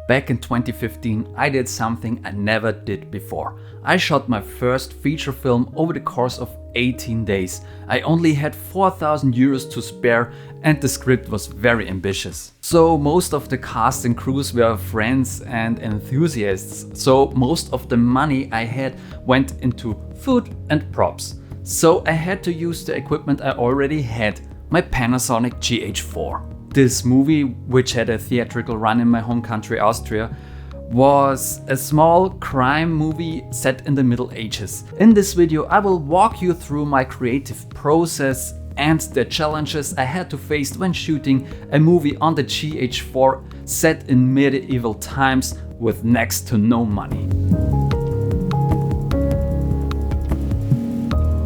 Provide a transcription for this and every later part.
Back in 2015, I did something I never did before. I shot my first feature film over the course of 18 days. I only had 4,000 euros to spare and the script was very ambitious. So most of the cast and crews were friends and enthusiasts, so most of the money I had went into food and props. So I had to use the equipment I already had, my Panasonic GH4. This movie, which had a theatrical run in my home country Austria, was a small crime movie set in the Middle Ages. In this video I will walk you through my creative process and the challenges I had to face when shooting a movie on the GH4 set in medieval times with next to no money.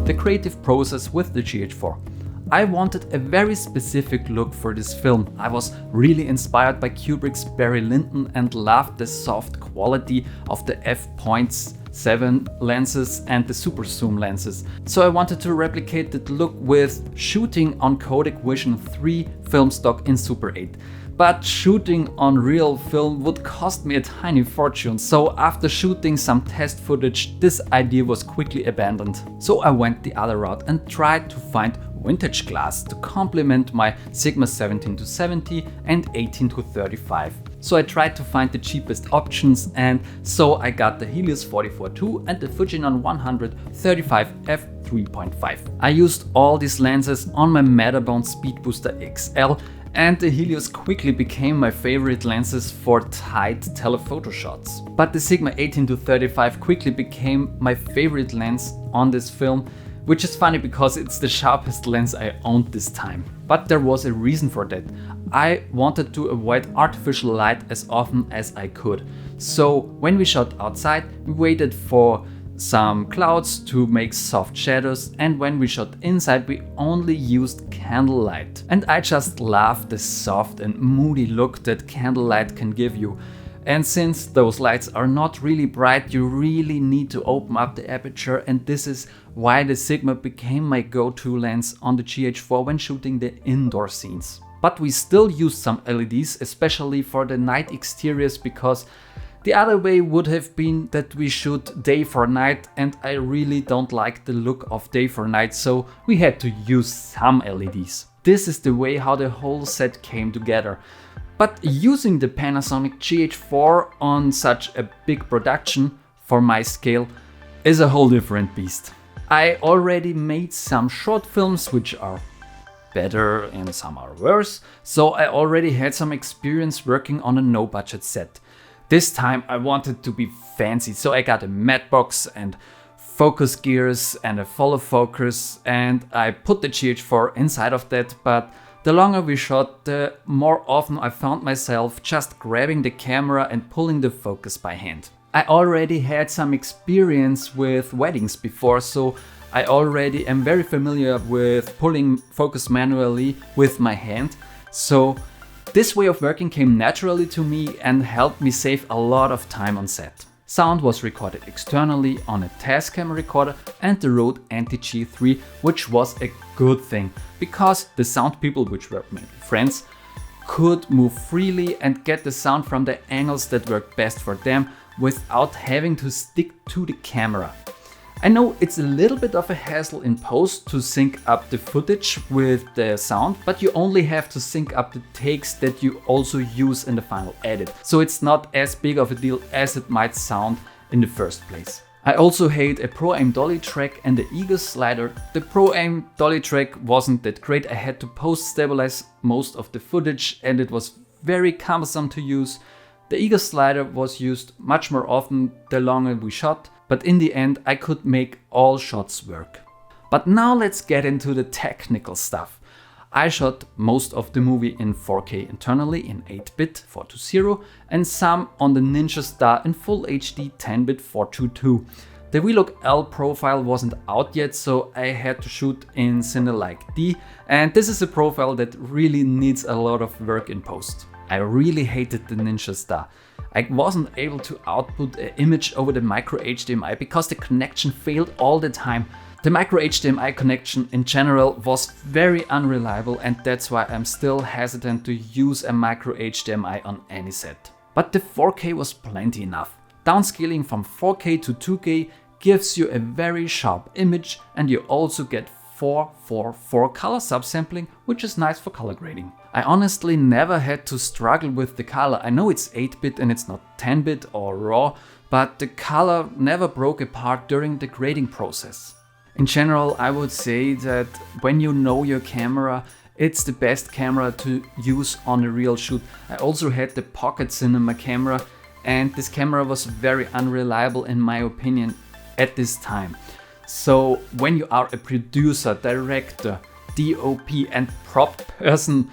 The creative process with the GH4. I wanted a very specific look for this film. I was really inspired by Kubrick's Barry Lyndon and loved the soft quality of the f.7 lenses and the super zoom lenses. So I wanted to replicate that look with shooting on Kodak Vision 3 film stock in Super 8. But shooting on real film would cost me a tiny fortune, so after shooting some test footage, this idea was quickly abandoned. So I went the other route and tried to find vintage glass to complement my Sigma 17-70 and 18-35. So I tried to find the cheapest options, and so I got the Helios 44-2 and the Fujinon 135 f3.5. I used all these lenses on my Metabones Speedbooster XL, and the Helios quickly became my favorite lenses for tight telephoto shots. But the Sigma 18-35 quickly became my favorite lens on this film, which is funny because it's the sharpest lens I owned this time. But there was a reason for that. I wanted to avoid artificial light as often as I could. So when we shot outside, we waited for some clouds to make soft shadows, and when we shot inside we only used candlelight. And I just love the soft and moody look that candlelight can give you. And since those lights are not really bright, you really need to open up the aperture, and this is why the Sigma became my go-to lens on the GH4 when shooting the indoor scenes. But we still used some LEDs, especially for the night exteriors, because the other way would have been that we shoot day for night, and I really don't like the look of day for night, so we had to use some LEDs. This is the way how the whole set came together. But using the Panasonic GH4 on such a big production for my scale is a whole different beast. I already made some short films which are better and some are worse, so I already had some experience working on a no-budget set. This time I wanted to be fancy, so I got a matte box and focus gears and a follow focus, and I put the GH4 inside of that, but the longer we shot, the more often I found myself just grabbing the camera and pulling the focus by hand. I already had some experience with weddings before, so I already am very familiar with pulling focus manually with my hand. So this way of working came naturally to me and helped me save a lot of time on set. Sound was recorded externally on a Tascam recorder and the Rode NT-G3, which was a good thing, because the sound people, which were mainly friends, could move freely and get the sound from the angles that worked best for them without having to stick to the camera. I know it's a little bit of a hassle in post to sync up the footage with the sound, but you only have to sync up the takes that you also use in the final edit. So it's not as big of a deal as it might sound in the first place. I also had a Pro-Aim dolly track and the Ego slider. The Pro-Aim dolly track wasn't that great. I had to post-stabilize most of the footage and it was very cumbersome to use. The Ego slider was used much more often the longer we shot, but in the end I could make all shots work. But now let's get into the technical stuff. I shot most of the movie in 4K internally in 8-bit 420 and some on the Ninja Star in Full HD 10-bit 422. The VLOOK L profile wasn't out yet, so I had to shoot in Cinelike D, and this is a profile that really needs a lot of work in post. I really hated the Ninja Star. I wasn't able to output an image over the micro HDMI because the connection failed all the time. The micro HDMI connection in general was very unreliable, and that's why I'm still hesitant to use a micro HDMI on any set. But the 4K was plenty enough. Downscaling from 4K to 2K gives you a very sharp image, and you also get 4:4:4 color subsampling, which is nice for color grading. I honestly never had to struggle with the color. I know it's 8-bit and it's not 10-bit or RAW, but the color never broke apart during the grading process. In general, I would say that when you know your camera, it's the best camera to use on a real shoot. I also had the Pocket Cinema camera, and this camera was very unreliable in my opinion at this time. So when you are a producer, director, DOP and prop person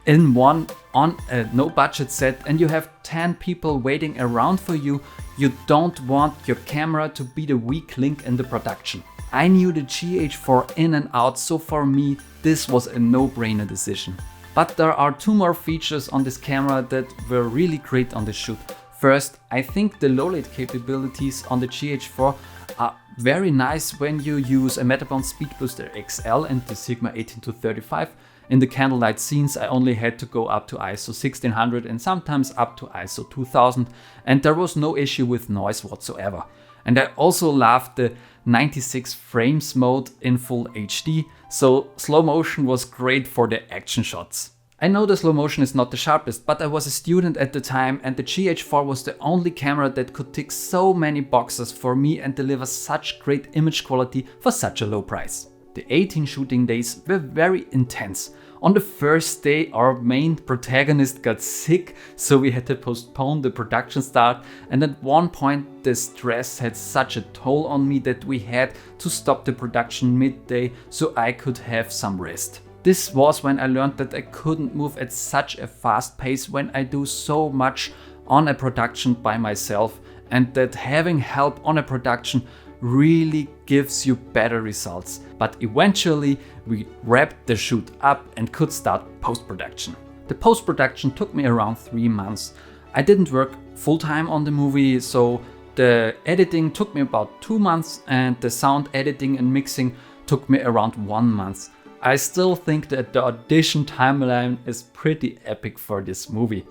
in one on a no budget set and you have 10 people waiting around for you, you don't want your camera to be the weak link in the production. I knew the GH4 in and out, so for me this was a no-brainer decision. But there are two more features on this camera that were really great on the shoot. First, I think the low light capabilities on the GH4 are very nice when you use a Metabones Speedbooster XL and the Sigma 18-35. In the candlelight scenes I only had to go up to ISO 1600 and sometimes up to ISO 2000, and there was no issue with noise whatsoever. And I also loved the 96 frames mode in full HD, so slow motion was great for the action shots. I know the slow motion is not the sharpest, but I was a student at the time and the GH4 was the only camera that could tick so many boxes for me and deliver such great image quality for such a low price. The 18 shooting days were very intense. On the first day our main protagonist got sick, so we had to postpone the production start, and at one point the stress had such a toll on me that we had to stop the production midday so I could have some rest. This was when I learned that I couldn't move at such a fast pace when I do so much on a production by myself, and that having help on a production really gives you better results. But eventually we wrapped the shoot up and could start post-production. The post-production took me around 3 months. I didn't work full-time on the movie, so the editing took me about 2 months and the sound editing and mixing took me around 1 month. I still think that the audition timeline is pretty epic for this movie.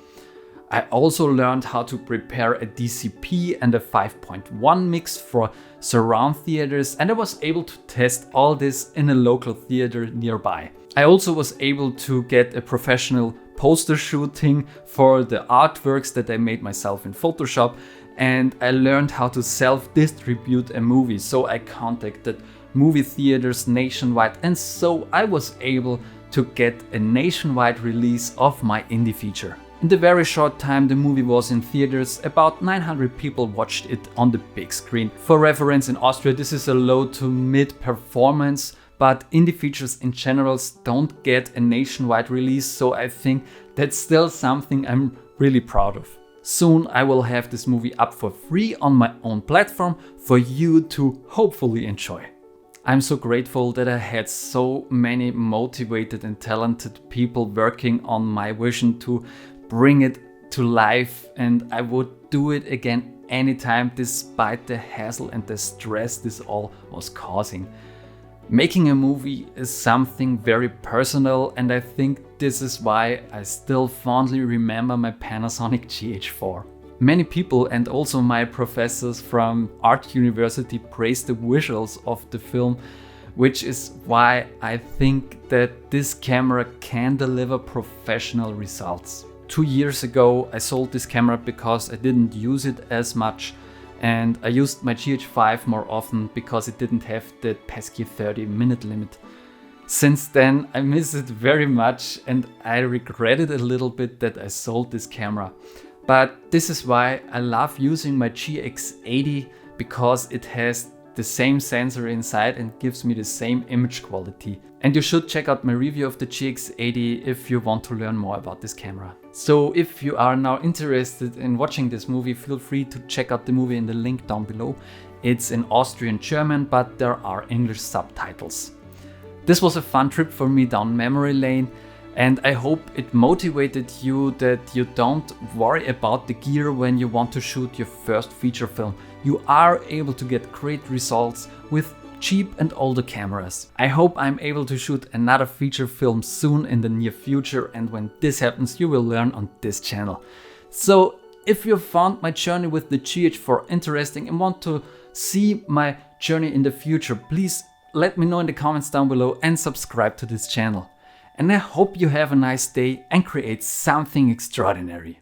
I also learned how to prepare a DCP and a 5.1 mix for surround theaters, and I was able to test all this in a local theater nearby. I also was able to get a professional poster shooting for the artworks that I made myself in Photoshop, and I learned how to self-distribute a movie, so I contacted movie theaters nationwide, and so I was able to get a nationwide release of my indie feature. In the very short time the movie was in theaters, about 900 people watched it on the big screen. For reference, in Austria this is a low to mid performance, but indie features in general don't get a nationwide release, so I think that's still something I'm really proud of. Soon I will have this movie up for free on my own platform for you to hopefully enjoy. I'm so grateful that I had so many motivated and talented people working on my vision to bring it to life, and I would do it again anytime despite the hassle and the stress this all was causing. Making a movie is something very personal, and I think this is why I still fondly remember my Panasonic GH4. Many people and also my professors from Art University praised the visuals of the film, which is why I think that this camera can deliver professional results. 2 years ago I sold this camera because I didn't use it as much, and I used my GH5 more often because it didn't have the pesky 30-minute limit. Since then I miss it very much and I regret it a little bit that I sold this camera. But this is why I love using my GX80, because it has the same sensor inside and gives me the same image quality. And you should check out my review of the GX80 if you want to learn more about this camera. So if you are now interested in watching this movie, feel free to check out the movie in the link down below. It's in Austrian German, but there are English subtitles. This was a fun trip for me down memory lane, and I hope it motivated you that you don't worry about the gear when you want to shoot your first feature film. You are able to get great results with cheap and older cameras. I hope I'm able to shoot another feature film soon in the near future, and when this happens you will learn on this channel. So If you found my journey with the GH4 interesting and want to see my journey in the future, please let me know in the comments down below and subscribe to this channel. And I hope you have a nice day and create something extraordinary.